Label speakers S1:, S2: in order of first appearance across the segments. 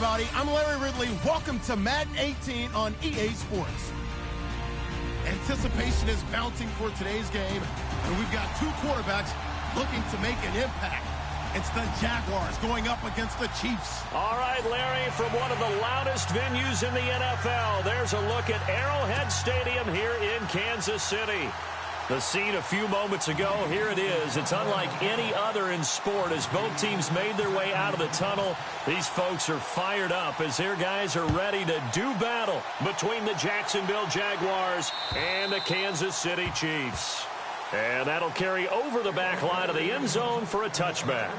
S1: everybody. I'm Larry Ridley. Welcome to Madden 18 on EA Sports. Anticipation is mounting for today's game, and we've got two quarterbacks looking to make an impact. It's the Jaguars going up against the Chiefs.
S2: All right, Larry, from one of the loudest venues in the NFL, there's a look at Arrowhead Stadium here in Kansas City. The scene a few moments ago, here it is. It's unlike any other in sport as both teams made their way out of the tunnel. These folks are fired up as their guys are ready to do battle between the Jacksonville Jaguars and the Kansas City Chiefs. And that'll carry over the back line of the end zone for a touchback.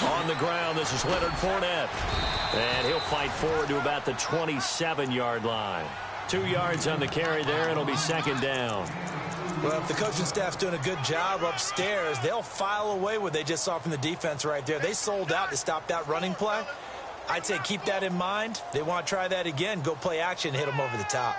S2: On the ground, this is Leonard Fournette. And he'll fight forward to about the 27-yard line. 2 yards on the carry there, and it'll be second down.
S3: Well, if the coaching staff's doing a good job upstairs, they'll file away what they just saw from the defense right there. They sold out to stop that running play. I'd say keep that in mind. They want to try that again. Go play action, hit them over the top.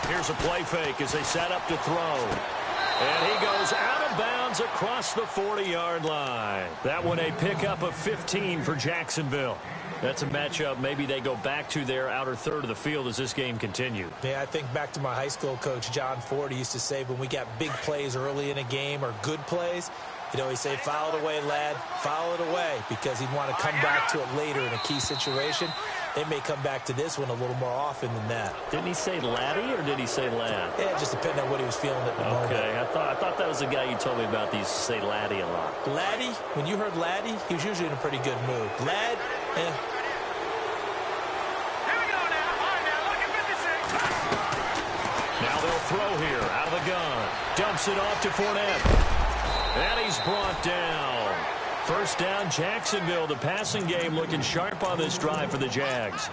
S2: Here's a play fake as they set up to throw. And he goes out of bounds across the 40-yard line. That one a pickup of 15 for Jacksonville. That's a matchup maybe they go back to their outer third of the field as this game continues.
S3: Yeah, I think back to my high school coach, John Ford. He used to say when we got big plays early in a game or good plays, he'd always say, foul it away, lad, foul it away, because he'd want to come back to it later in a key situation. They may come back to this one a little more often than that.
S2: Didn't he say laddie or did he say lad?
S3: Yeah, just depending on what he was feeling at the moment.
S2: Okay, I thought that was the guy you told me about. These say laddie a lot.
S3: Laddie, when you heard laddie, he was usually in a pretty good mood. Lad,
S4: Here we go now. All right, now, look at 56.
S2: Now they'll throw here out of the gun. Dumps it off to Fournette. And he's brought down. First down, Jacksonville. The passing game looking sharp on this drive for the Jags.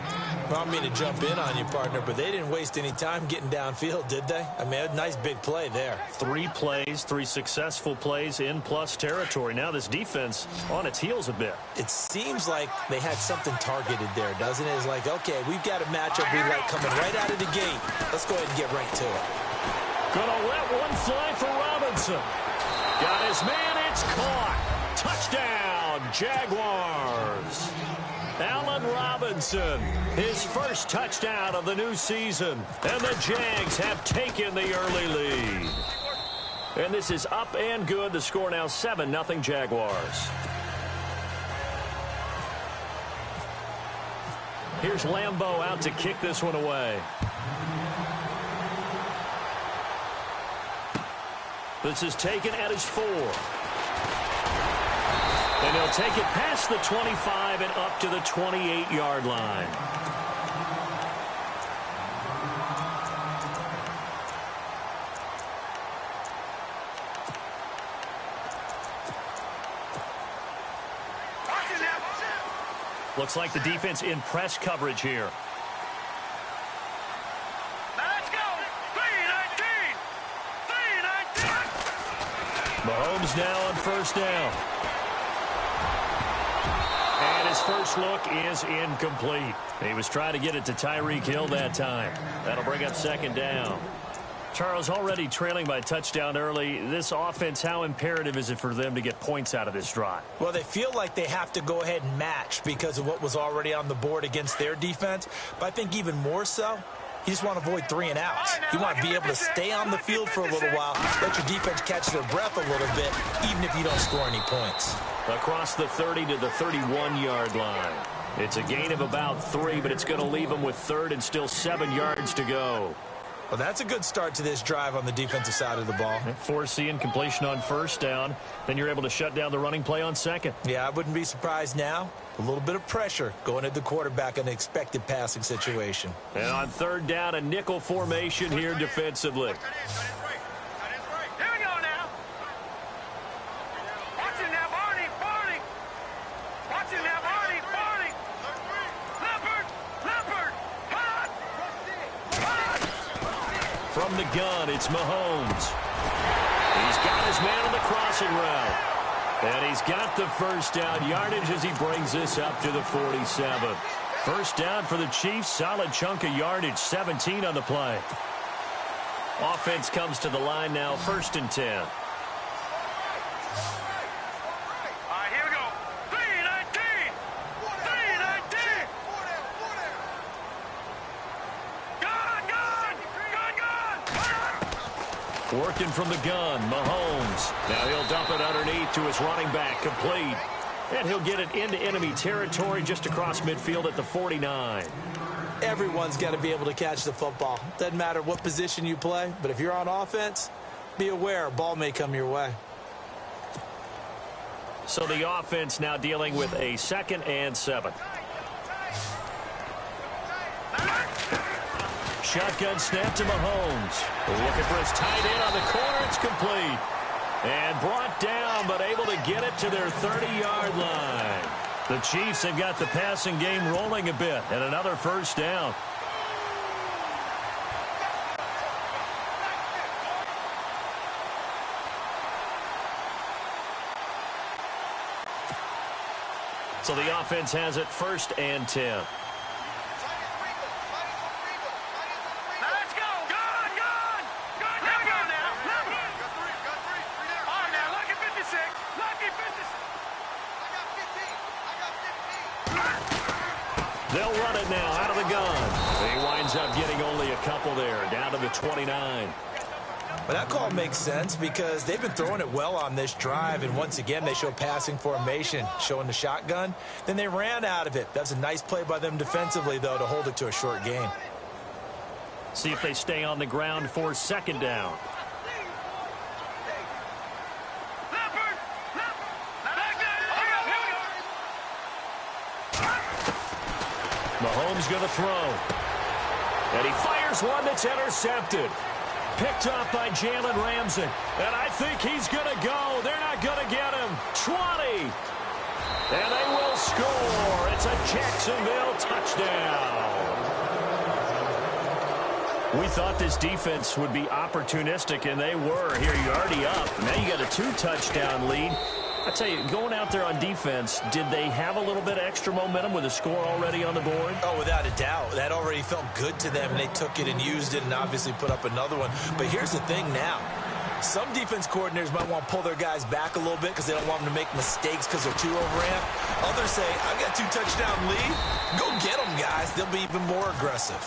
S3: Well, I don't mean to jump in on you, partner, but they didn't waste any time getting downfield, did they? I mean, a nice big play there.
S2: 3 plays, 3 successful plays in plus territory. Now this defense on its heels a bit.
S3: It seems like they had something targeted there, doesn't it? It's like, okay, we've got a matchup we like coming right out of the gate. Let's go ahead and get right to it.
S2: Gonna let one fly for Robinson. Got his man, it's caught. Touchdown, Jaguars. Allen Robinson, his first touchdown of the new season. And the Jags have taken the early lead. And this is up and good. The score now 7-0 Jaguars. Here's Lambeau out to kick this one away. This is taken at his 4. And he'll take it past the 25 and up to the 28-yard line. Looks like the defense in press coverage here.
S4: Let's go. 3-19. 3-19.
S2: Mahomes now on first down. And his first look is incomplete. He was trying to get it to Tyreek Hill that time. That'll bring up second down. Charles, already trailing by a touchdown early. This offense, how imperative is it for them to get points out of this drive?
S3: Well, they feel like they have to go ahead and match because of what was already on the board against their defense. But I think even more so, you just want to avoid 3 and outs. You want to be able to stay on the field for a little while, let your defense catch their breath a little bit, even if you don't score any points.
S2: Across the 30 to the 31-yard line. It's a gain of about 3, but it's going to leave them with third and still 7 yards to go.
S3: Well, that's a good start to this drive on the defensive side of the ball.
S2: Foreseeing completion on first down. Then you're able to shut down the running play on second.
S3: Yeah, I wouldn't be surprised now. A little bit of pressure going at the quarterback in an expected passing situation.
S2: And on third down, a nickel formation here defensively.
S4: Here we go now. Watch it now, Barney. Watch it now, Barney. Leopard. Hot.
S2: From the gun, it's Mahomes. He's got his man on the crossing route. And he's got the first down yardage as he brings this up to the 47. First down for the Chiefs. Solid chunk of yardage. 17 on the play. Offense comes to the line now. 1st and 10.
S4: All right, here we go. 3-19. Gun.
S2: Working from the gun, Mahomes. Now he'll dump it underneath to his running back, complete. And he'll get it into enemy territory just across midfield at the 49.
S3: Everyone's got to be able to catch the football. Doesn't matter what position you play, but if you're on offense, be aware, a ball may come your way.
S2: So the offense now dealing with a 2nd and 7. Shotgun snap to Mahomes. Looking for his tight end on the corner. It's complete. And brought down, but able to get it to their 30-yard line. The Chiefs have got the passing game rolling a bit. And another first down. So the offense has it 1st and 10. They'll run it now out of the gun. He winds up getting only a couple there, down to the 29.
S3: But that call makes sense because they've been throwing it well on this drive, and once again they show passing formation, showing the shotgun. Then they ran out of it. That's a nice play by them defensively, though, to hold it to a short gain.
S2: See if they stay on the ground for 2nd down. Mahomes going to throw. And he fires one that's intercepted. Picked off by Jalen Ramsey. And I think he's going to go. They're not going to get him. 20. And they will score. It's a Jacksonville touchdown. We thought this defense would be opportunistic, and they were. Here, you're already up. Now you got a 2-touchdown lead. I tell you, going out there on defense, did they have a little bit of extra momentum with a score already on the board?
S3: Oh, without a doubt. That already felt good to them, and they took it and used it and obviously put up another one. But here's the thing now. Some defense coordinators might want to pull their guys back a little bit because they don't want them to make mistakes because they're too overamped. Others say, I've got 2-touchdown lead. Go get them, guys. They'll be even more aggressive.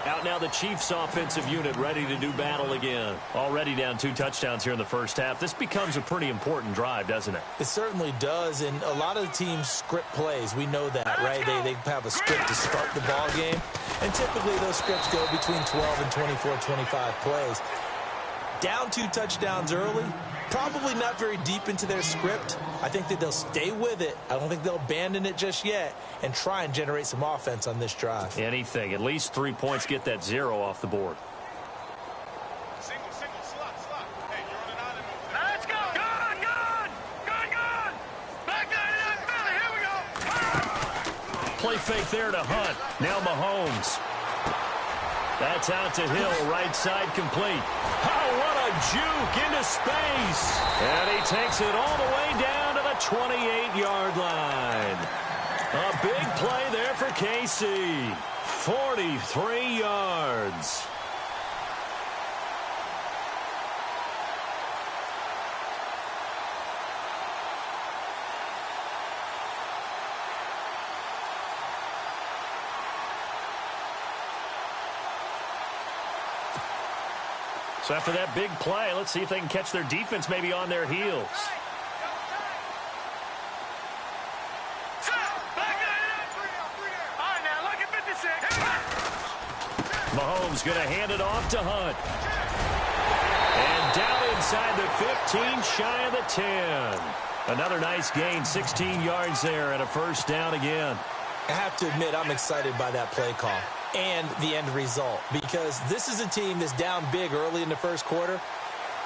S2: Out now the Chiefs offensive unit ready to do battle again. Already down 2 touchdowns here in the first half. This becomes a pretty important drive, doesn't it?
S3: It certainly does, and a lot of the teams script plays. We know that, right? They have a script to start the ball game, and typically those scripts go between 12 and 24, 25 plays. Down 2 touchdowns early, probably not very deep into their script. I think that they'll stay with it. I don't think they'll abandon it just yet and try and generate some offense on this drive.
S2: Anything. At least 3 points, get that 0 off the board.
S4: Single, slot. Hey, you're on an island move. Let's go. Gun. Back there, here we go.
S2: Play fake there to Hunt. Now Mahomes. That's out to Hill, right side complete. Oh, what a juke into space. And he takes it all the way down to the 28-yard line. A big play there for KC. 43 yards. So after that big play, let's see if they can catch their defense maybe on their heels. Mahomes going to hand it off to Hunt. And down inside the 15, shy of the 10. Another nice gain, 16 yards there, and a first down again.
S3: I have to admit, I'm excited by that play call and the end result, because this is a team that's down big early in the first quarter,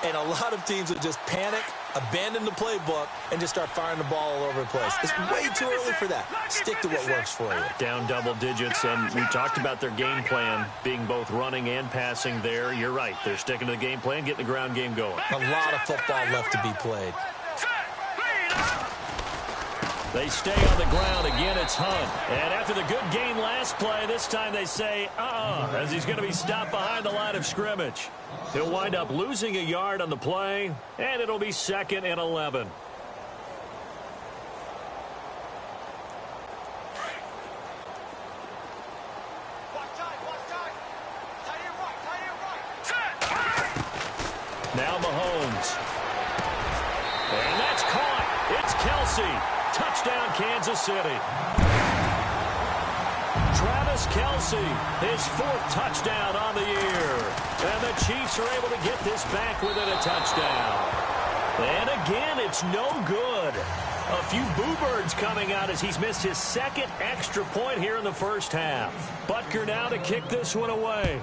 S3: and a lot of teams will just panic, abandon the playbook, and just start firing the ball all over the place. It's way too early for that. Stick to what works for you.
S2: Down double digits, and we talked about their game plan being both running and passing there. You're right. They're sticking to the game plan, getting the ground game going.
S3: A lot of football left to be played.
S2: They stay on the ground. Again, it's Hunt. And after the good gain last play, this time they say, as he's going to be stopped behind the line of scrimmage. He'll wind up losing a yard on the play, and it'll be 2nd and 11. Now Mahomes. And that's caught. It's Kelsey. Touchdown, Kansas City. Travis Kelsey, his 4th touchdown on the year. And the Chiefs are able to get this back within a touchdown. And again, it's no good. A few boo birds coming out as he's missed his 2nd extra point here in the first half. Butker now to kick this one away.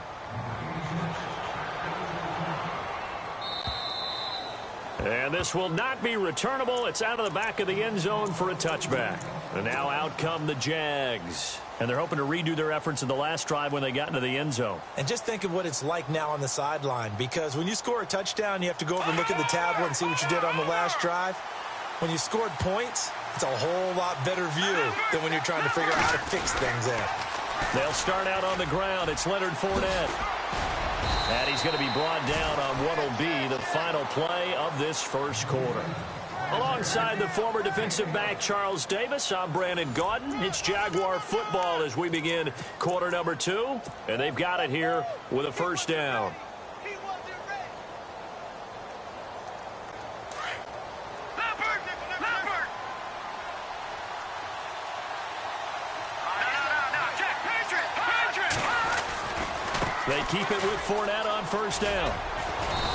S2: And this will not be returnable. It's out of the back of the end zone for a touchback. And now out come the Jags. And they're hoping to redo their efforts in the last drive when they got into the end zone.
S3: And just think of what it's like now on the sideline, because when you score a touchdown, you have to go over and look at the tablet and see what you did on the last drive. When you scored points, it's a whole lot better view than when you're trying to figure out how to fix things there.
S2: They'll start out on the ground. It's Leonard Fournette. And he's going to be brought down on what will be the final play of this first quarter. Alongside the former defensive back Charles Davis, I'm Brandon Gaudin. It's Jaguar football as we begin quarter number 2. And they've got it here with a first down. They keep it with Fournette on first down.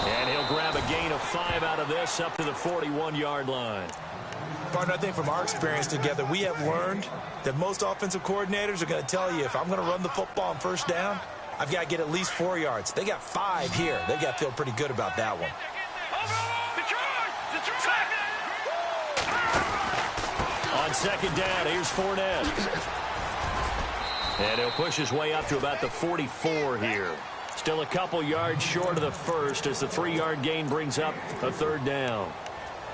S2: And he'll grab a gain of 5 out of this up to the 41-yard line.
S3: Partner, I think from our experience together, we have learned that most offensive coordinators are going to tell you, if I'm going to run the football on first down, I've got to get at least 4 yards. They got 5 here. They've got to feel pretty good about that one.
S2: On second down, here's Fournette. And he'll push his way up to about the 44 here. Still a couple yards short of the first as the 3-yard gain brings up a third down.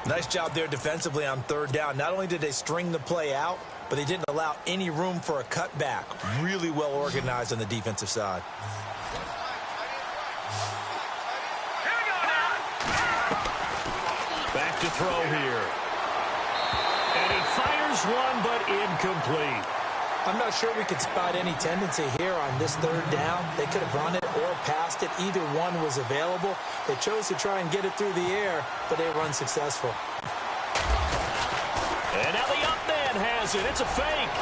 S3: Nice job there defensively on third down. Not only did they string the play out, but they didn't allow any room for a cutback. Really well organized on the defensive side.
S2: Back to throw here. And he fires one, but incomplete.
S3: I'm not sure we could spot any tendency here on this third down. They could have run it or passed it. Either one was available. They chose to try and get it through the air, but they were unsuccessful.
S2: And now the up man has it. It's a fake.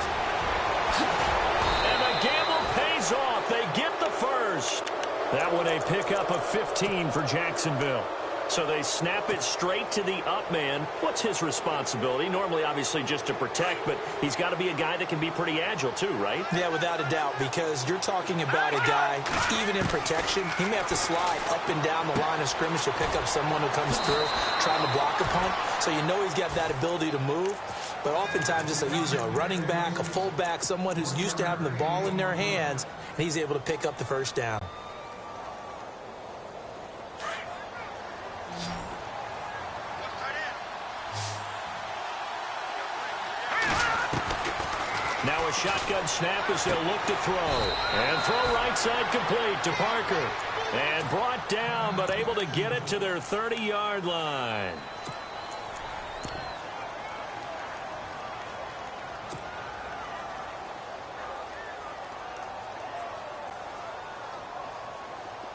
S2: And the gamble pays off. They get the first. That one a pickup of 15 for Jacksonville. So they snap it straight to the up man. What's his responsibility? Normally, obviously, just to protect, but he's got to be a guy that can be pretty agile too, right?
S3: Yeah, without a doubt, because you're talking about a guy, even in protection, he may have to slide up and down the line of scrimmage to pick up someone who comes through trying to block a punt. So you know he's got that ability to move. But oftentimes it's usually a running back, a fullback, someone who's used to having the ball in their hands, and he's able to pick up the first down.
S2: Now a shotgun snap as they'll look to throw. And throw right side complete to Parker. And brought down, but able to get it to their 30-yard line.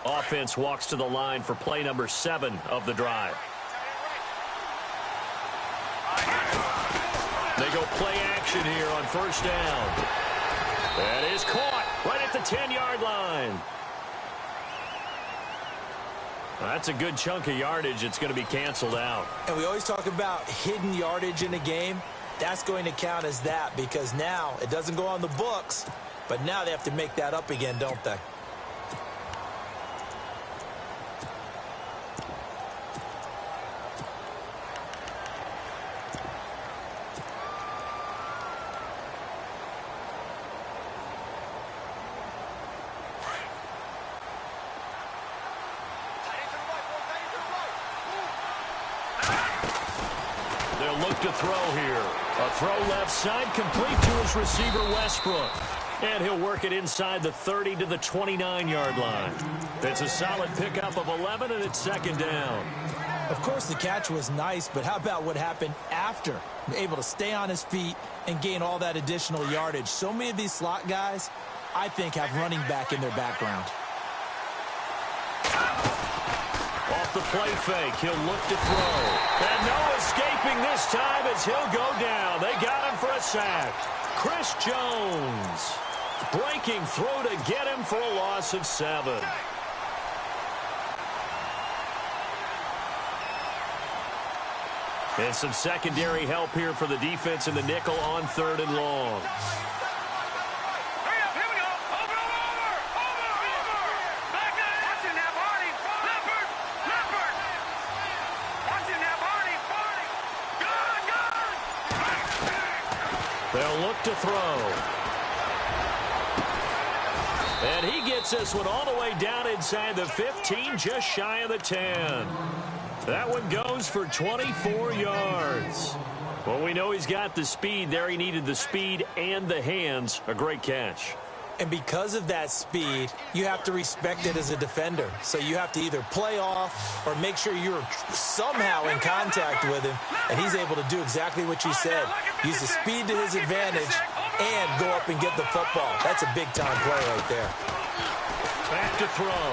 S2: Offense walks to the line for play number 7 of the drive. They go play action here on first down. That is caught right at the 10-yard line. That's a good chunk of yardage. It's going to be canceled out.
S3: And we always talk about hidden yardage in a game. That's going to count as that because now it doesn't go on the books, but now they have to make that up again, don't they?
S2: Look to throw here. A throw left side, complete to his receiver, Westbrook. And he'll work it inside the 30 to the 29-yard line. It's a solid pickup of 11, and it's second down.
S3: Of course, the catch was nice, but how about what happened after? Able to stay on his feet and gain all that additional yardage. So many of these slot guys, I think, have running back in their background.
S2: Off the play fake, he'll look to throw. And no escaping this time as he'll go down. They got him for a sack. Chris Jones breaking through to get him for a loss of 7. And some secondary help here for the defense in the nickel on 3rd and long. They'll look to throw. And he gets this one all the way down inside the 15, just shy of the 10. That one goes for 24 yards. Well, we know he's got the speed there. He needed the speed and the hands. A great catch.
S3: And because of that speed, you have to respect it as a defender. So you have to either play off or make sure you're somehow in contact with him. And he's able to do exactly what you said. Use the speed to his advantage and go up and get the football. That's a big-time play right there.
S2: Back to throw.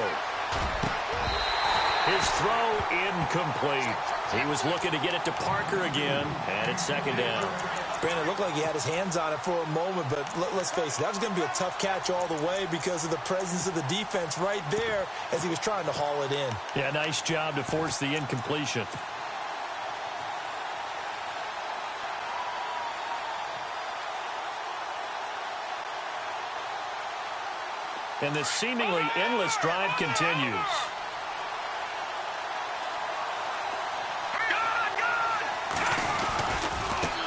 S2: His throw incomplete. He was looking to get it to Parker again, and it's second down.
S3: Brandon, it looked like he had his hands on it for a moment, but let's face it, that was going to be a tough catch all the way because of the presence of the defense right there as he was trying to haul it in.
S2: Yeah, nice job to force the incompletion. And this seemingly endless drive continues.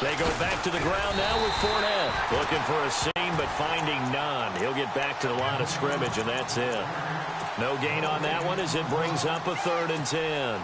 S2: They go back to the ground now with Fournette. Looking for a seam, but finding none. He'll get back to the line of scrimmage, and that's it. No gain on that one as it brings up a 3rd and 10.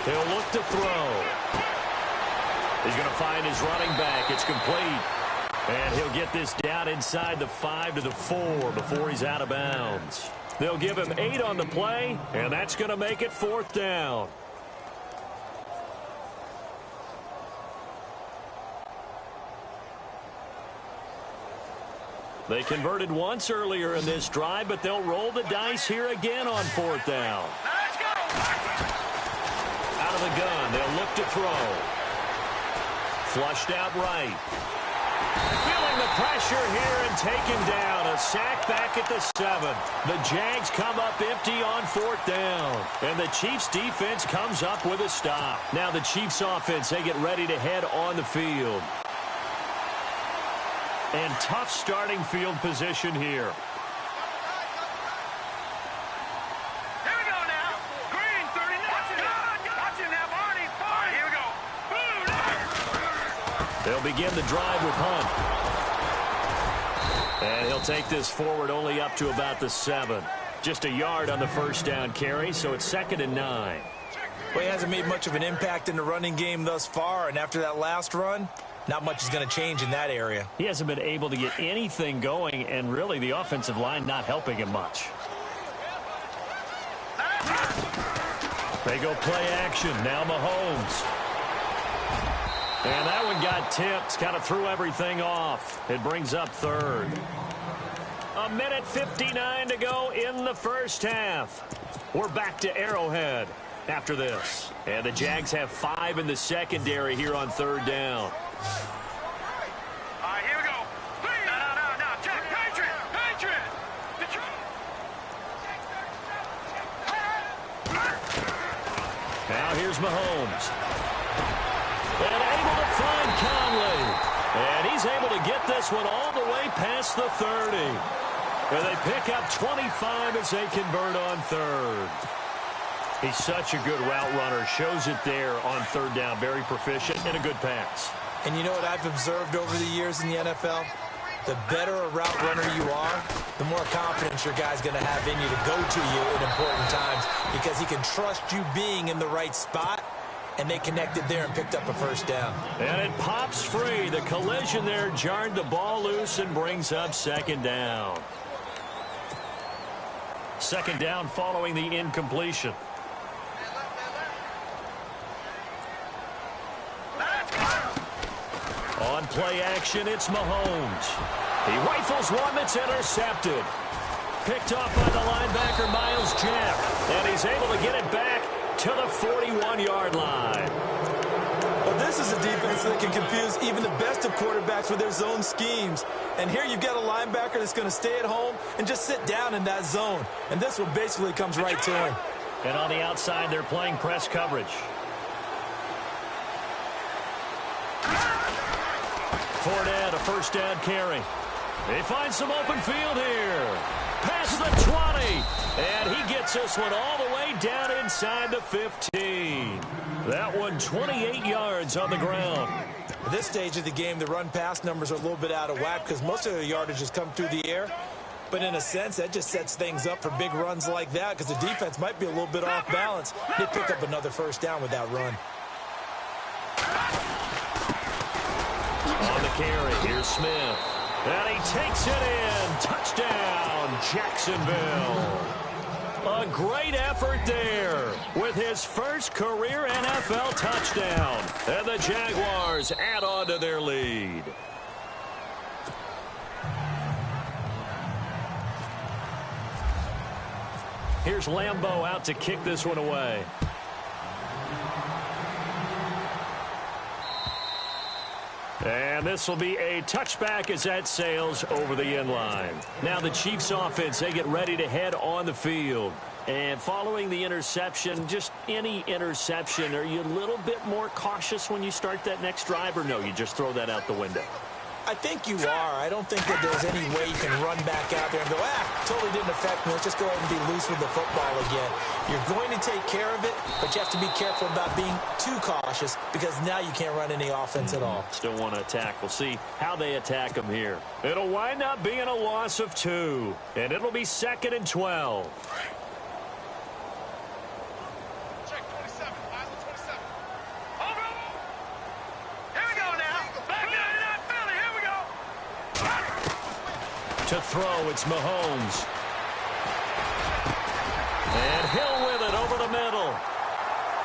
S2: He'll look to throw. He's going to find his running back. It's complete. And he'll get this down inside the 5 to the 4 before he's out of bounds. They'll give him 8 on the play, and that's going to make it 4th down. They converted once earlier in this drive, but they'll roll the dice here again on 4th down. Out of the gun, they'll look to throw. Flushed out right. Feeling the pressure here and taken down. A sack back at the 7. The Jags come up empty on 4th down. And the Chiefs defense comes up with a stop. Now the Chiefs offense, they get ready to head on the field. And tough starting field position here. They'll begin the drive with Hunt. And he'll take this forward only up to about the 7. Just a yard on the first down carry, so it's 2nd and 9.
S3: Well, he hasn't made much of an impact in the running game thus far, and after that last run, not much is going to change in that area.
S2: He hasn't been able to get anything going, and really the offensive line not helping him much. They go play action. Now Mahomes. And that one got tipped, kind of threw everything off. It brings up third. 1:59 to go in the first half. We're back to Arrowhead after this. And the Jags have 5 in the secondary here on third down.
S4: All right, here we go. No. Jack, Patriot.
S2: Now here's Mahomes. And able to find Conley. And he's able to get this one all the way past the 30. And they pick up 25 as they convert on third. He's such a good route runner. Shows it there on third down. Very proficient and a good pass.
S3: And you know what I've observed over the years in the NFL? The better a route runner you are, the more confidence your guy's going to have in you to go to you in important times because he can trust you being in the right spot, and they connected there and picked up a first down.
S2: And it pops free. The collision there jarred the ball loose and brings up second down. Second down following the incompletion. On play action, it's Mahomes. He rifles one that's intercepted. Picked off by the linebacker, Miles Jack. And he's able to get it back to the 41-yard line.
S3: Well, this is a defense that can confuse even the best of quarterbacks with their zone schemes. And here you've got a linebacker that's going to stay at home and just sit down in that zone. And this one basically comes right to him.
S2: And on the outside, they're playing press coverage. Fournette, a first down carry. They find some open field here. Past the 20. And he gets this one all the way down inside the 15. That one 28 yards on the ground.
S3: At this stage of the game, the run-pass numbers are a little bit out of whack because most of their yardage has come through the air. But in a sense, that just sets things up for big runs like that because the defense might be a little bit off balance. They pick up another first down with that run.
S2: On the carry, here's Smith. And he takes it in. Touchdown, Jacksonville. A great effort there with his first career NFL touchdown. And the Jaguars add on to their lead. Here's Lambeau out to kick this one away. And this will be a touchback as that sails over the end line. Now the Chiefs offense, they get ready to head on the field. And following the interception, just any interception, are you a little bit more cautious when you start that next drive, or no, you just throw that out the window?
S3: I think you are. I don't think that there's any way you can run back out there and go, totally didn't affect me. Let's just go ahead and be loose with the football again. You're going to take care of it, but you have to be careful about being too cautious because now you can't run any offense at all.
S2: Still want to attack. We'll see how they attack them here. It'll wind up being a loss of 2, and it'll be 2nd and 12. To throw, it's Mahomes. And Hill with it over the middle.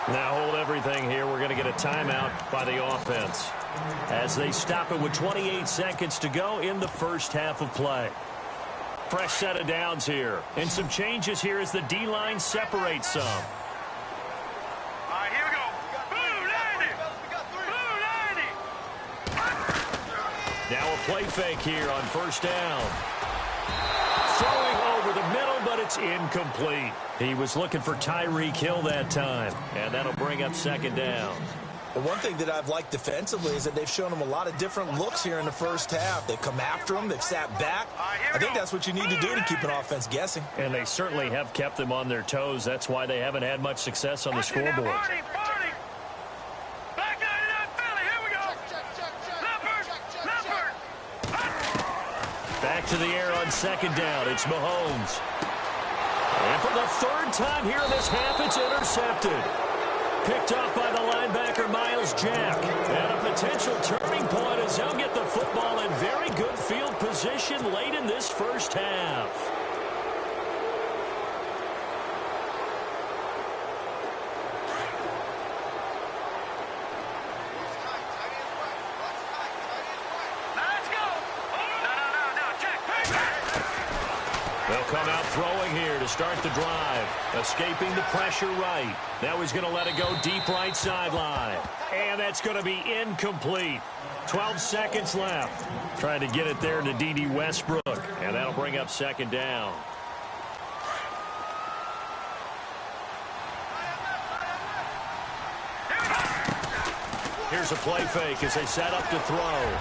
S2: Now hold everything here. We're going to get a timeout by the offense as they stop it with 28 seconds to go in the first half of play. Fresh set of downs here. And some changes here as the D-line separates some.
S4: All right, here we go. Blue 90.
S2: Now a play fake here on first down. Throwing over the middle, but it's incomplete. He was looking for Tyreek Hill that time, and that'll bring up second down.
S3: Well, one thing that I've liked defensively is that they've shown him a lot of different looks here in the first half. They've come after him. They've sat back. I think that's what you need to do to keep an offense guessing.
S2: And they certainly have kept them on their toes. That's why they haven't had much success on the scoreboard. Back to the air on second down. It's Mahomes. And for the third time here in this half, it's intercepted. Picked off by the linebacker, Miles Jack. And a potential turning point as they'll get the football in very good field position late in this first half. They'll come out throwing here to start the drive. Escaping the pressure right. Now he's going to let it go deep right sideline. And that's going to be incomplete. 12 seconds left. Trying to get it there to D.D. Westbrook. And that'll bring up second down. Here's a play fake as they set up to throw.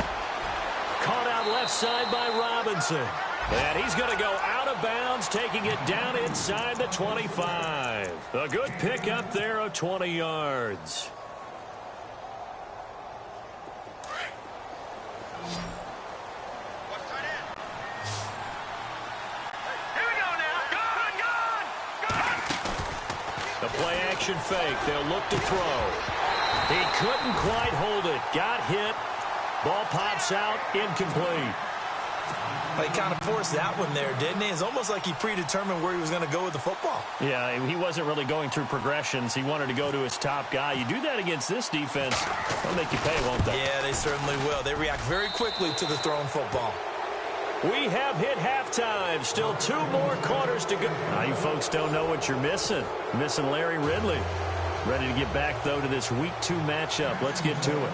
S2: Caught out left side by Robinson. And he's going to go out of bounds, taking it down inside the 25. A good pickup there of 20 yards. The play action fake. They'll look to throw. He couldn't quite hold it. Got hit. Ball pops out. Incomplete.
S3: He kind of forced that one there, didn't he? It's almost like he predetermined where he was going to go with the football.
S2: Yeah, he wasn't really going through progressions. He wanted to go to his top guy. You do that against this defense, they'll make you pay, won't they?
S3: Yeah, they certainly will. They react very quickly to the thrown football.
S2: We have hit halftime. Still 2 more quarters to go. Now, you folks don't know what you're missing. Missing Larry Ridley. Ready to get back, though, to this Week 2 matchup. Let's get to it.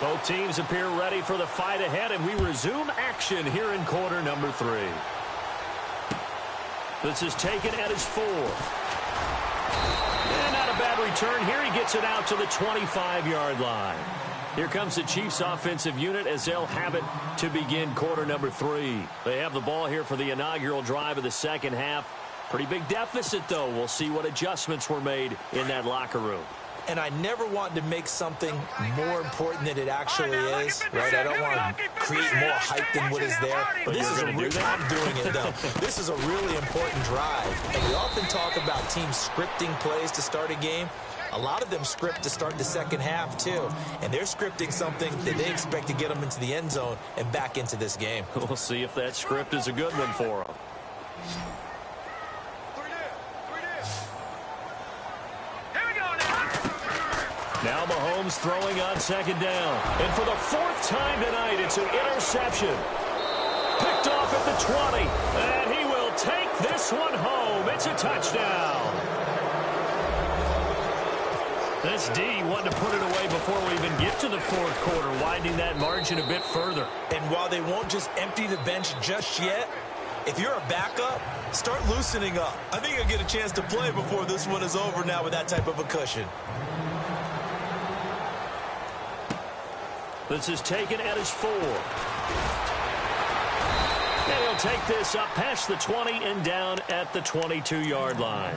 S2: Both teams appear ready for the fight ahead, and we resume action here in quarter number 3. This is taken at his 4. And not a bad return here. He gets it out to the 25-yard line. Here comes the Chiefs offensive unit as they'll have it to begin quarter number 3. They have the ball here for the inaugural drive of the second half. Pretty big deficit, though. We'll see what adjustments were made in that locker room.
S3: And I never want to make something more important than it actually is, right? I don't want to create more hype than what is there. But this is I'm doing it, though. This is a really important drive. And we often talk about teams scripting plays to start a game. A lot of them script to start the second half, too. And they're scripting something that they expect to get them into the end zone and back into this game.
S2: We'll see if that script is a good one for them. Now Mahomes throwing on second down. And for the 4th time tonight, it's an interception. Picked off at the 20. And he will take this one home. It's a touchdown. This D wanted to put it away before we even get to the 4th quarter, widening that margin a bit further.
S3: And while they won't just empty the bench just yet, if you're a backup, start loosening up. I think you'll get a chance to play before this one is over now with that type of a cushion.
S2: This is taken at his 4. And he'll take this up past the 20 and down at the 22-yard line.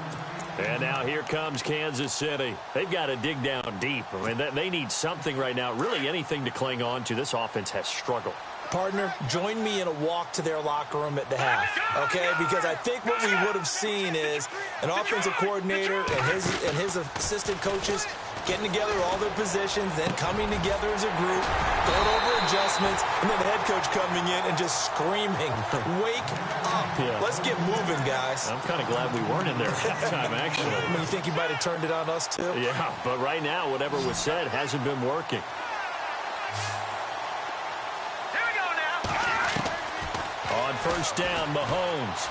S2: And now here comes Kansas City. They've got to dig down deep. I mean, they need something right now, really anything to cling on to. This offense has struggled.
S3: Partner, join me in a walk to their locker room at the half, okay? Because I think what we would have seen is an offensive coordinator and his assistant coaches getting together all their positions, then coming together as a group, going over adjustments, and then the head coach coming in and just screaming, wake up. Yeah. Let's get moving, guys.
S2: I'm kind of glad we weren't in there at halftime, actually.
S3: I mean, you think he might have turned it on us, too?
S2: Yeah, but right now, whatever was said hasn't been working. On first down, Mahomes.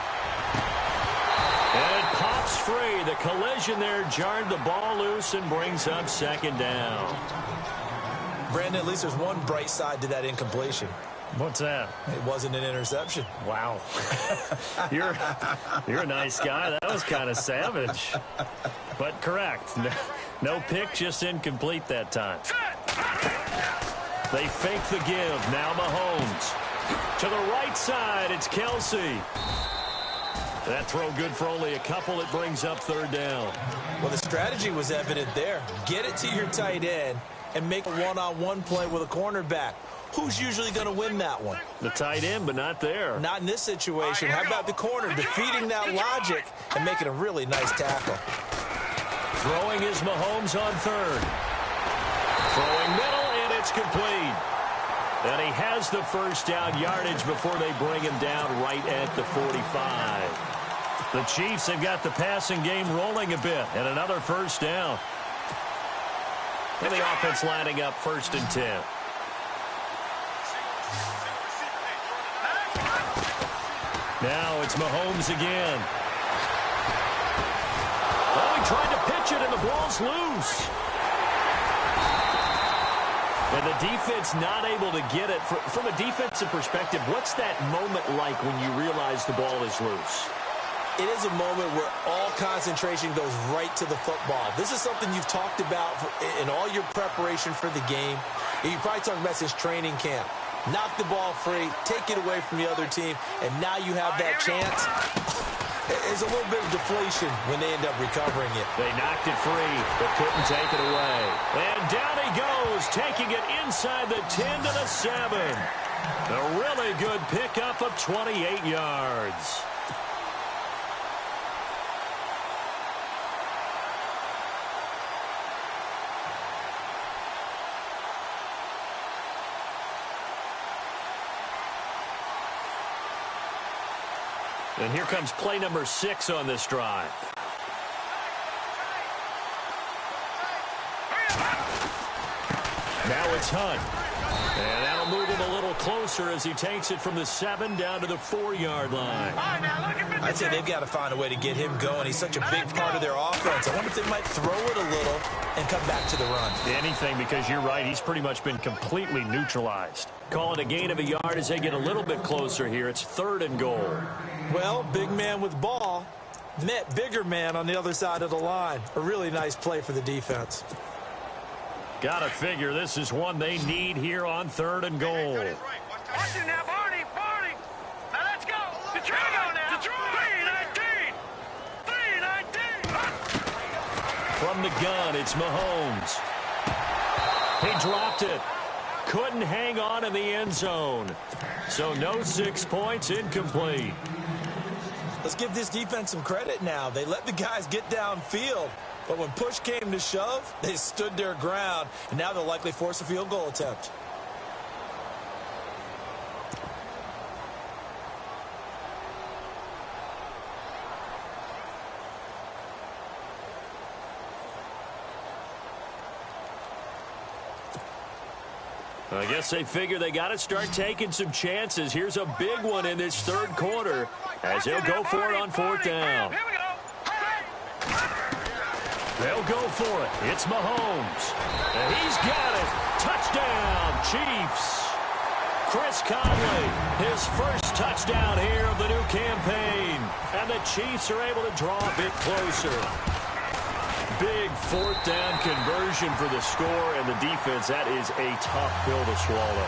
S2: And it pops free. The collision there jarred the ball loose and brings up second down.
S3: Brandon, at least there's one bright side to that incompletion.
S2: What's that?
S3: It wasn't an interception.
S2: Wow. You're a nice guy. That was kind of savage. But correct. No pick, just incomplete that time. They fake the give. Now Mahomes. To the right side, it's Kelsey. That throw good for only a couple. It brings up third down.
S3: Well, the strategy was evident there. Get it to your tight end and make a one-on-one play with a cornerback. Who's usually going to win that one?
S2: The tight end, but not there.
S3: Not in this situation. How about the corner defeating that logic and making a really nice tackle?
S2: Throwing is Mahomes on third. Throwing middle, and it's complete. And he has the first down yardage before they bring him down right at the 45. The Chiefs have got the passing game rolling a bit, and another first down. And the offense lining up 1st and 10. Now it's Mahomes again. Oh, he tried to pitch it, and the ball's loose. And the defense not able to get it. From a defensive perspective, what's that moment like when you realize the ball is loose?
S3: It is a moment where all concentration goes right to the football. This is something you've talked about in all your preparation for the game. You probably talked about since training camp. Knock the ball free, take it away from the other team, and now you have that chance. There's a little bit of deflation when they end up recovering it.
S2: They knocked it free, but couldn't take it away. And down he goes, taking it inside the 10 to the 7. A really good pickup of 28 yards. And here comes play number 6 on this drive. Now it's Hunt. And that'll move him a little closer as he takes it from the 7 down to the 4-yard line.
S3: I'd say they've got to find a way to get him going. He's such a big part of their offense. I wonder if they might throw it a little and come back to the run.
S2: Anything, because you're right. He's pretty much been completely neutralized. Call it a gain of a yard as they get a little bit closer here. It's 3rd and goal.
S3: Well, big man with ball met bigger man on the other side of the line. A really nice play for the defense.
S2: Gotta figure this is one they need here on 3rd and goal.
S4: Watch it now, Barney. Now let's go. Detroit now. 3-19.
S2: From the gun, it's Mahomes. He dropped it. Couldn't hang on in the end zone. So no 6 points, incomplete.
S3: Let's give this defense some credit now. They let the guys get downfield. But when push came to shove, they stood their ground. And now they'll likely force a field goal attempt.
S2: I guess they figure they got to start taking some chances. Here's a big one in this 3rd quarter as they'll go for it on 4th down. They'll go for it. It's Mahomes. And he's got it. Touchdown, Chiefs. Chris Conley, his first touchdown here of the new campaign. And the Chiefs are able to draw a bit closer. Big 4th down conversion for the score, and the defense, that is a tough pill to swallow.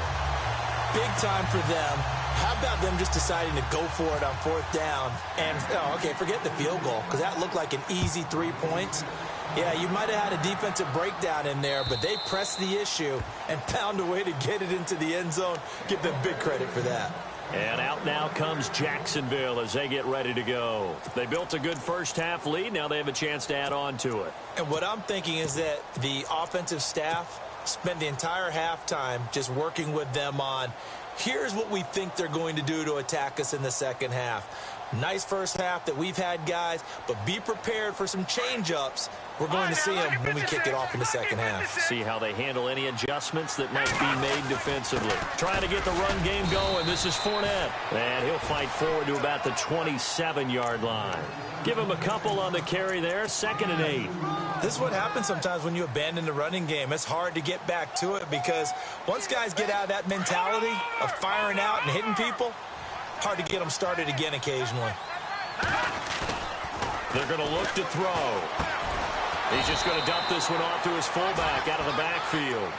S3: Big time for them. How about them just deciding to go for it on 4th down? And, okay, forget the field goal, because that looked like an easy 3 points. Yeah, you might have had a defensive breakdown in there, but they pressed the issue and found a way to get it into the end zone. Give them big credit for that.
S2: And out now comes Jacksonville as they get ready to go. They built a good first-half lead. Now they have a chance to add on to it.
S3: And what I'm thinking is that the offensive staff spent the entire halftime just working with them on, here's what we think they're going to do to attack us in the second half. Nice first half that we've had, guys, but be prepared for some change-ups. We're going to see them when we kick it off in the second half.
S2: See how they handle any adjustments that might be made defensively. Trying to get the run game going. This is Fournette. And he'll fight forward to about the 27-yard line. Give him a couple on the carry there. 2nd and 8.
S3: This is what happens sometimes when you abandon the running game. It's hard to get back to it because once guys get out of that mentality of firing out and hitting people, hard to get them started again occasionally.
S2: They're going to look to throw. He's just going to dump this one off to his fullback out of the backfield.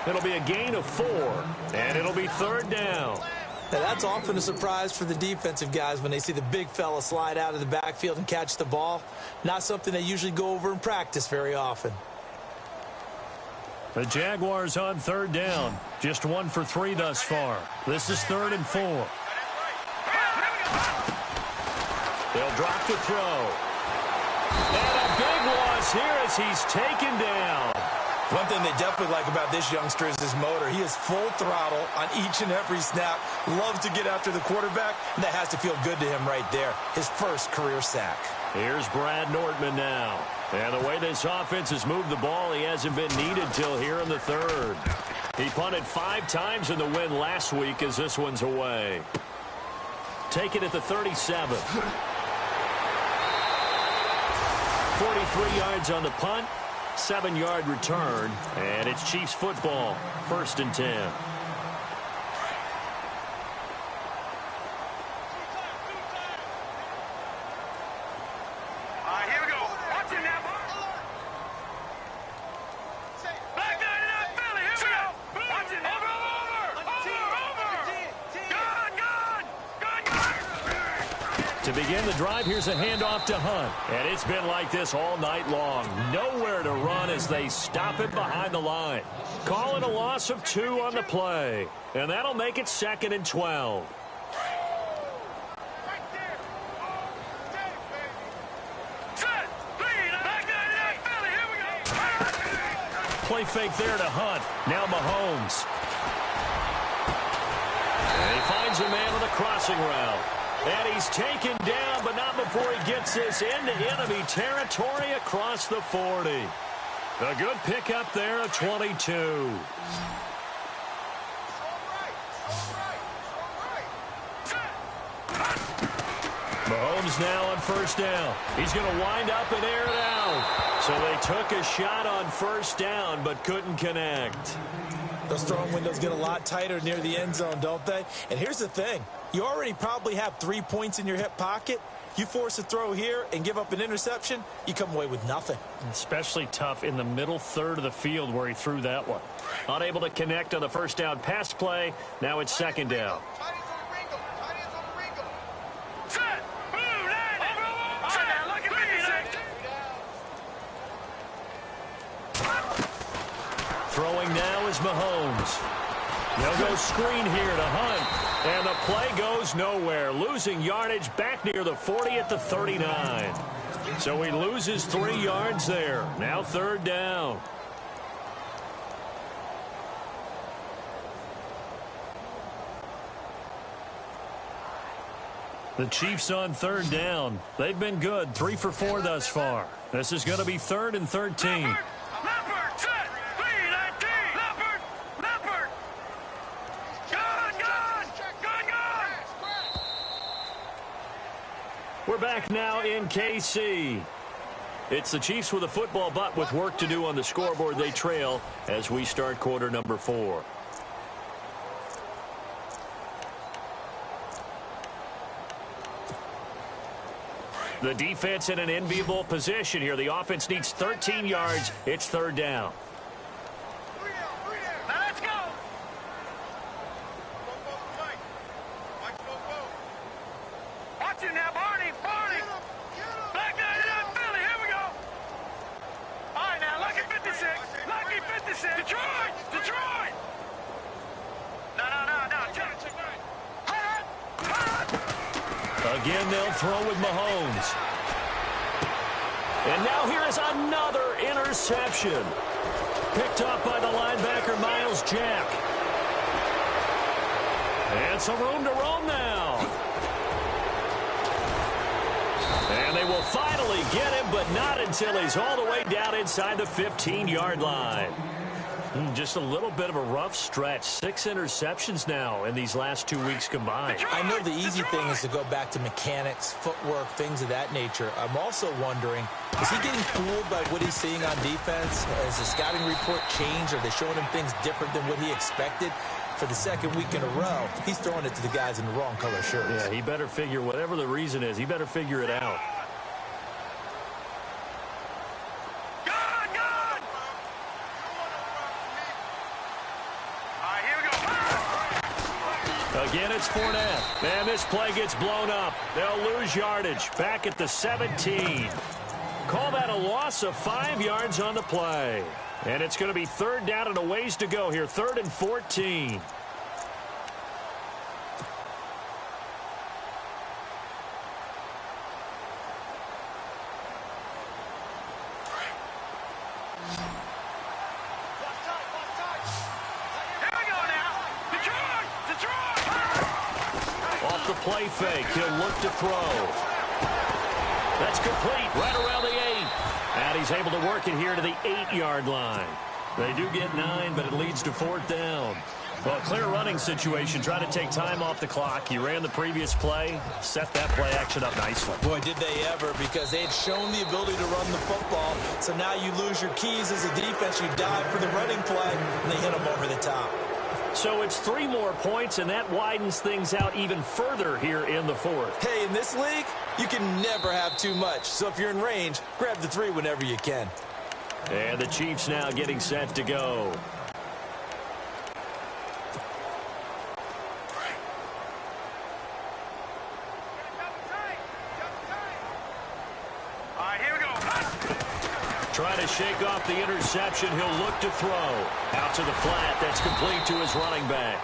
S2: It'll be a gain of 4, and it'll be 3rd down.
S3: Now, that's often a surprise for the defensive guys when they see the big fella slide out of the backfield and catch the ball. Not something they usually go over in practice very often.
S2: The Jaguars on 3rd down. Just 1 for 3 thus far. This is 3rd and 4. They'll drop the throw. And a big loss here as he's taken down.
S3: One thing they definitely like about this youngster is his motor. He is full throttle on each and every snap. Loves to get after the quarterback, and that has to feel good to him right there. His first career sack.
S2: Here's Brad Nortman now. And the way this offense has moved the ball, he hasn't been needed till here in the 3rd. He punted 5 times in the win last week as this one's away. Take it at the 37. 43 yards on the punt, 7-yard return, and it's Chiefs football, 1st and 10. To begin the drive, here's a handoff to Hunt. And it's been like this all night long. Nowhere to run as they stop it behind the line. Call it a loss of 2 on the play. And that'll make it 2nd and 12. Play fake there to Hunt. Now Mahomes. And he finds a man on the crossing route. And he's taken down, but not before he gets this into enemy territory across the 40. A good pickup there at 22. Mahomes now on 1st down. He's going to wind up and air it out. So they took a shot on 1st down, but couldn't connect.
S3: Those throwing windows get a lot tighter near the end zone, don't they? And here's the thing. You already probably have 3 points in your hip pocket. You force a throw here and give up an interception, you come away with nothing.
S2: Especially tough in the middle third of the field where he threw that one. Unable to connect on the 1st down pass play. Now it's 2nd down. Throwing now is Mahomes. They'll go screen here to Hunt. And the play goes nowhere. Losing yardage back near the 40 at the 39. So he loses 3 yards there. Now 3rd down. The Chiefs on 3rd down. They've been good. 3 for 4 thus far. This is going to be 3rd and 13. We're back now in KC. It's the Chiefs with a football, but with work to do on the scoreboard. They trail as we start quarter number 4. The defense in an enviable position here. The offense needs 13 yards. It's 3rd down. Again, they'll throw with Mahomes. And now here is another interception. Picked up by the linebacker, Miles Jack. And some room to roam now. And they will finally get him, but not until he's all the way down inside the 15-yard line. Just a little bit of a rough stretch. 6 interceptions now in these last 2 weeks combined.
S3: I know the easy thing is to go back to mechanics, footwork, things of that nature. I'm also wondering, is he getting fooled by what he's seeing on defense? Has the scouting report changed? Are they showing him things different than what he expected? For the 2nd week in a row, he's throwing it to the guys in the wrong color shirts.
S2: Yeah, he better figure, whatever the reason is, he better figure it out. Again, it's Fournette. And this play gets blown up. They'll lose yardage back at the 17. Call that a loss of 5 yards on the play. And it's going to be 3rd down and a ways to go here. 3rd and 14. Off the play fake, he'll look to throw. That's complete right around the 8. And he's able to work it here to the 8-yard line. They do get 9, but it leads to 4th down. Well, clear running situation, trying to take time off the clock. He ran the previous play, set that play action up nicely.
S3: Boy, did they ever, because they had shown the ability to run the football. So now you lose your keys as a defense. You dive for the running play, and they hit them over the top.
S2: So it's 3 more points, and that widens things out even further here in the fourth.
S3: Hey, in this league, you can never have too much. So if you're in range, grab the 3 whenever you can.
S2: And the Chiefs now getting set to go. Trying to shake off the interception. He'll look to throw. Out to the flat. That's complete to his running back.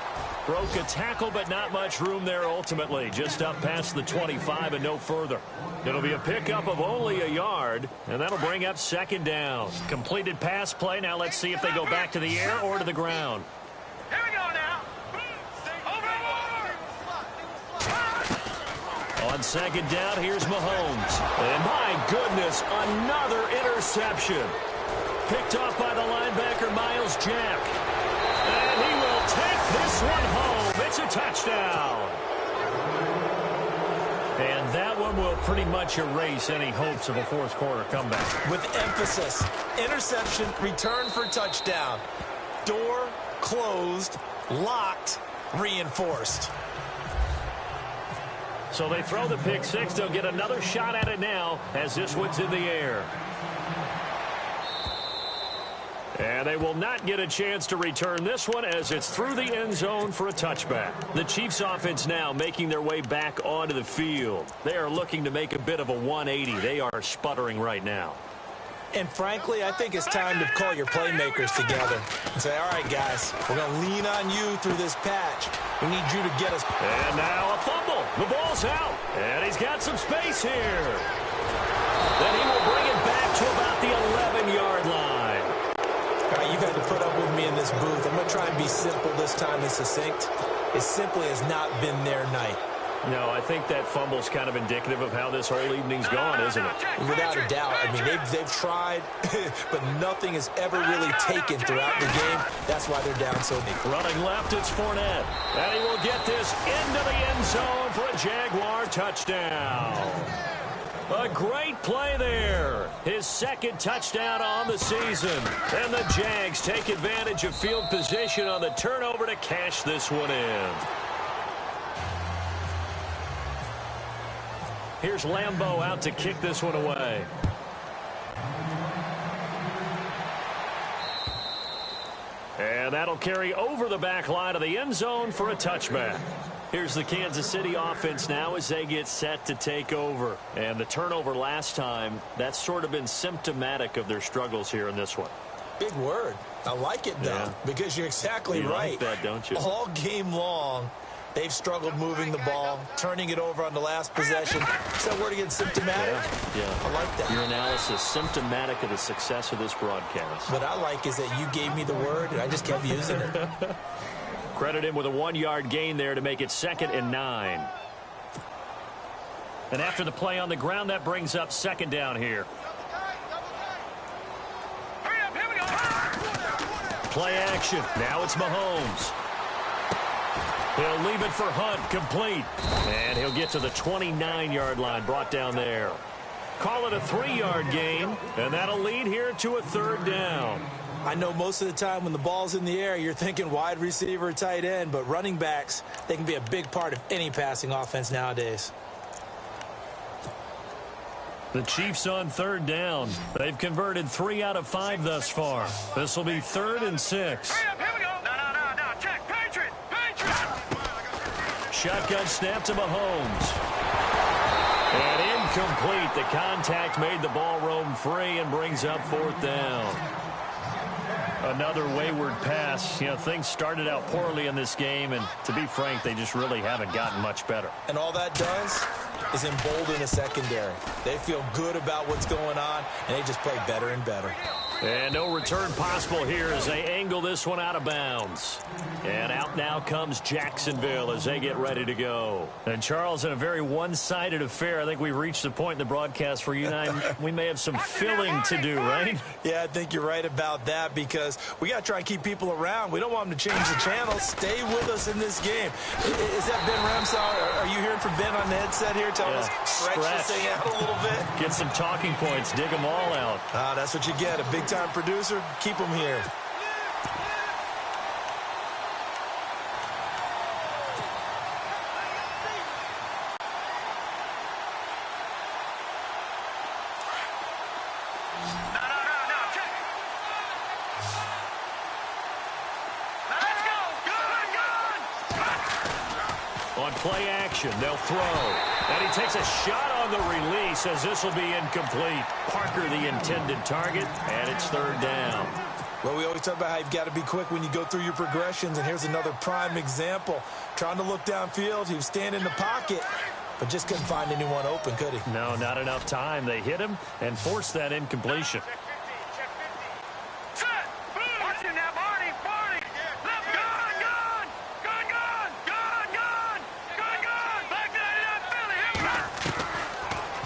S2: Broke a tackle, but not much room there ultimately. Just up past the 25 and no further. It'll be a pickup of only a yard, and that'll bring up 2nd down. Completed pass play. Now let's see if they go back to the air or to the ground.
S4: Here we go now.
S2: On 2nd down, here's Mahomes. And my goodness, another interception. Picked off by the linebacker, Miles Jack. And he will take this one home. It's a touchdown. And that one will pretty much erase any hopes of a 4th quarter comeback.
S3: With emphasis, interception, return for touchdown. Door closed, locked, reinforced.
S2: So they throw the pick 6. They'll get another shot at it now as this one's in the air. And they will not get a chance to return this one as it's through the end zone for a touchback. The Chiefs offense now making their way back onto the field. They are looking to make a bit of a 180. They are sputtering right now.
S3: And frankly, I think it's time to call your playmakers together and say, all right, guys, we're going to lean on you through this patch. We need you to get us.
S2: And now a fumble. The ball's out. And he's got some space here. Then he will bring it back to about the 11-yard line.
S3: All right, you've had to put up with me in this booth. I'm going to try and be simple this time and succinct. It simply has not been their night.
S2: No, I think that fumble's kind of indicative of how this whole evening's gone, isn't it?
S3: Without a doubt. I mean, they've tried, but nothing is ever really taken throughout the game. That's why they're down so deep.
S2: Running left, it's Fournette. And he will get this into the end zone for a Jaguar touchdown. A great play there. His 2nd touchdown on the season. And the Jags take advantage of field position on the turnover to cash this one in. Here's Lambeau out to kick this one away. And that'll carry over the back line of the end zone for a touchback. Here's the Kansas City offense now as they get set to take over. And the turnover last time, that's sort of been symptomatic of their struggles here in this one.
S3: Big word. I like it, though, because you're exactly right.
S2: You like that, don't you?
S3: All game long, they've struggled moving the ball, turning it over on the last possession. Is that word again, symptomatic?
S2: Yeah.
S3: I like that.
S2: Your analysis, symptomatic of the success of this broadcast.
S3: What I like is that you gave me the word, and I just kept using it.
S2: Credit him with a 1-yard gain there to make it 2nd and 9. And after the play on the ground, that brings up 2nd down here. Play action. Now it's Mahomes. He'll leave it for Hunt, complete. And he'll get to the 29-yard line, brought down there. Call it a 3-yard gain, and that'll lead here to a 3rd down.
S3: I know most of the time when the ball's in the air, you're thinking wide receiver, tight end, but running backs, they can be a big part of any passing offense nowadays.
S2: The Chiefs on 3rd down. They've converted 3 out of 5 thus far. This will be 3rd and 6.
S4: Here we go. No. Check. Patriot.
S2: Shotgun snap to Mahomes. And incomplete. The contact made the ball roam free and brings up 4th down. Another wayward pass. You know, things started out poorly in this game, and to be frank, they just really haven't gotten much better.
S3: And all that does is embolden the secondary. They feel good about what's going on, and they just play better and better.
S2: And no return possible here as they angle this one out of bounds. And out now comes Jacksonville as they get ready to go. And Charles, in a very one-sided affair, I think we've reached the point in the broadcast where you and I, we may have some filling to do, right?
S3: Yeah, I think you're right about that because we got to try and keep people around. We don't want them to change the channel. Stay with us in this game. Is that Ben Ramsau? Are you hearing from Ben on the headset here telling us stretch this thing out a little bit?
S2: Get some talking points. Dig them all out.
S3: That's what you get. A big-time producer. Keep them here.
S2: On play action, they'll throw. And he takes a shot on the release as this will be incomplete. Parker, the intended target, and it's third down.
S3: Well, we always talk about how you've got to be quick when you go through your progressions, and here's another prime example. Trying to look downfield, he was standing in the pocket, but just couldn't find anyone open, could he?
S2: No, not enough time. They hit him and forced that incompletion.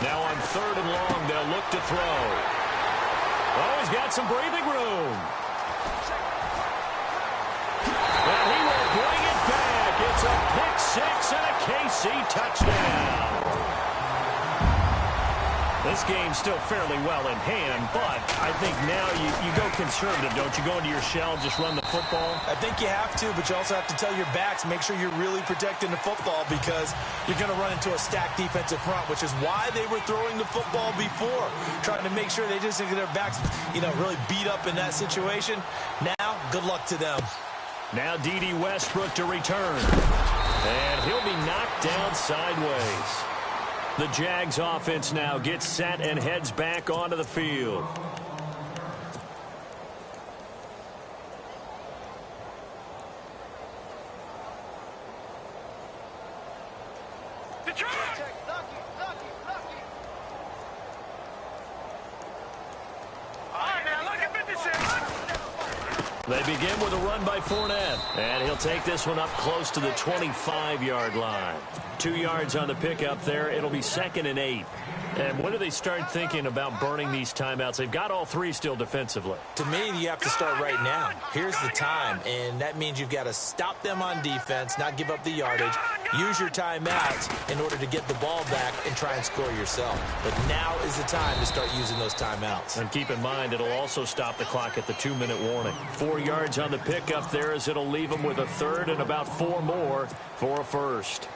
S2: Now on third and long, they'll look to throw. Oh, he's got some breathing room. And he will bring it back. It's a pick six and a KC touchdown. This game's still fairly well in hand, but I think now you go conservative, don't you? Go into your shell, just run the football?
S3: I think you have to, but you also have to tell your backs, make sure you're really protecting the football because you're going to run into a stacked defensive front, which is why they were throwing the football before, trying to make sure they just get their backs, really beat up in that situation. Now, good luck to them.
S2: Now D.D. Westbrook to return. And he'll be knocked down sideways. The Jags offense now gets set and heads back onto the field. They begin with a run by Fournette, and he'll take this one up close to the 25-yard line. 2 yards on the pickup there. It'll be 2nd and 8. And when do they start thinking about burning these timeouts? They've got all three still defensively.
S3: To me, you have to start right now. Here's the time, and that means you've got to stop them on defense, not give up the yardage, use your timeouts in order to get the ball back and try and score yourself. But now is the time to start using those timeouts.
S2: And keep in mind, it'll also stop the clock at the 2-minute warning. 4 yards on the pickup there as it'll leave them with a third and about 4 more for a first.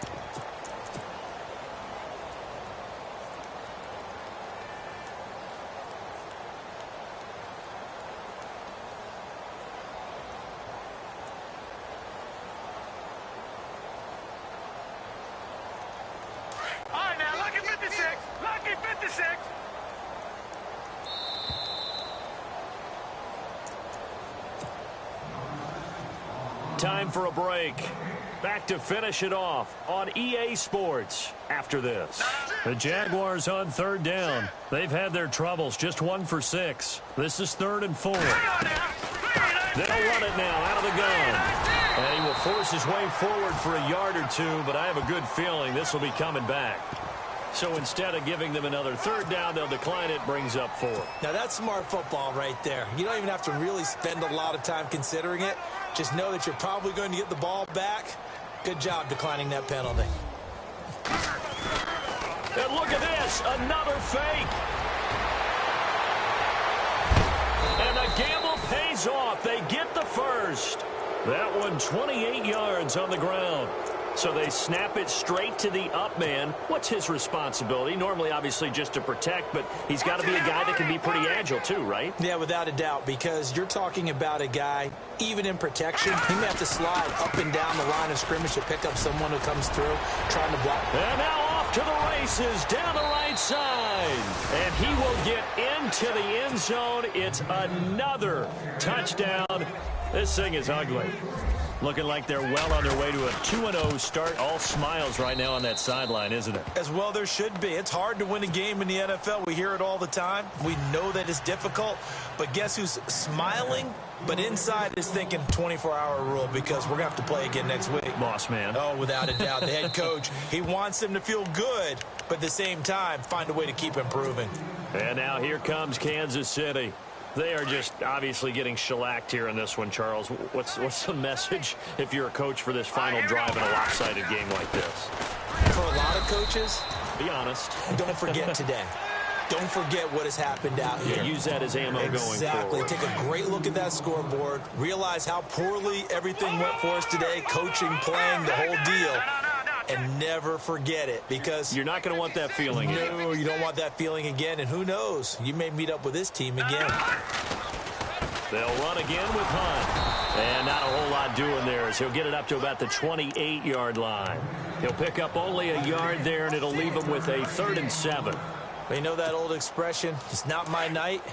S2: Time for a break. Back to finish it off on EA Sports after this. The Jaguars on third down. They've had their troubles, just 1 for 6. This is 3rd and 4. They'll run it now out of the gun. And he will force his way forward for a yard or two, but I have a good feeling this will be coming back. So instead of giving them another third down, they'll decline it, brings up 4.
S3: Now that's smart football right there. You don't even have to really spend a lot of time considering it. Just know that you're probably going to get the ball back. Good job declining that penalty.
S2: And look at this, another fake. And the gamble pays off. They get the first. That one 28 yards on the ground. So they snap it straight to the up man. What's his responsibility? Normally, obviously, just to protect, but he's got to be a guy that can be pretty agile too, right?
S3: Yeah, without a doubt, because you're talking about a guy, even in protection, he may have to slide up and down the line of scrimmage to pick up someone who comes through, trying to block.
S2: And now off to the races, down the right side. And he will get into the end zone. It's another touchdown. This thing is ugly. Looking like they're well on their way to a 2-0 start. All smiles right now on that sideline, isn't it?
S3: As well there should be. It's hard to win a game in the NFL. We hear it all the time. We know that it's difficult. But guess who's smiling? But inside is thinking 24-hour rule because we're going to have to play again next week.
S2: Boss man.
S3: Oh, without a doubt. The head coach, he wants them to feel good, but at the same time, find a way to keep improving.
S2: And now here comes Kansas City. They are just obviously getting shellacked here in this one, Charles. What's the message if you're a coach for this final drive in a lopsided game like this?
S3: For a lot of coaches,
S2: be honest.
S3: Don't forget today. Don't forget what has happened out here.
S2: Yeah, use that as ammo going forward.
S3: Exactly. Take a great look at that scoreboard. Realize how poorly everything went for us today. Coaching, playing, the whole deal. And never forget it because
S2: you're not going to want that feeling again.
S3: No, you don't want that feeling again. And who knows? You may meet up with this team again.
S2: They'll run again with Hunt. And not a whole lot doing there as he'll get it up to about the 28-yard line. He'll pick up only a yard there, and it'll leave him with a 3rd and 7.
S3: You know that old expression, it's not my night?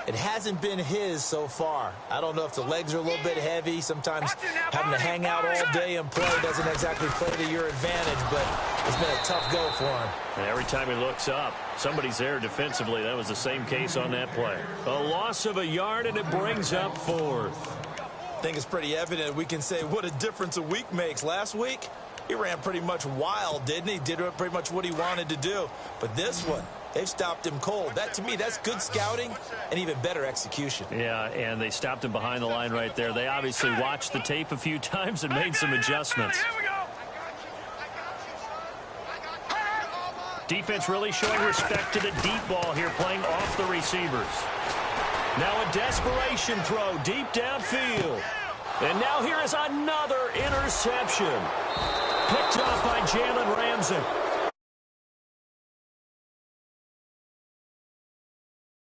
S3: It hasn't been his so far. I don't know if the legs are a little bit heavy. Sometimes having to hang out all day and play doesn't exactly play to your advantage, but it's been a tough go for him.
S2: And every time he looks up, somebody's there defensively. That was the same case on that play. A loss of a yard, and it brings up 4th.
S3: I think it's pretty evident we can say what a difference a week makes. Last week, he ran pretty much wild, didn't he? Did pretty much what he wanted to do. But this one, they've stopped him cold. That, to me, that's good scouting and even better execution.
S2: Yeah, and they stopped him behind the line right there. They obviously watched the tape a few times and made some adjustments. Defense really showing respect to the deep ball here, playing off the receivers. Now a desperation throw deep downfield. And now here is another interception. Picked off by Jalen Ramsey.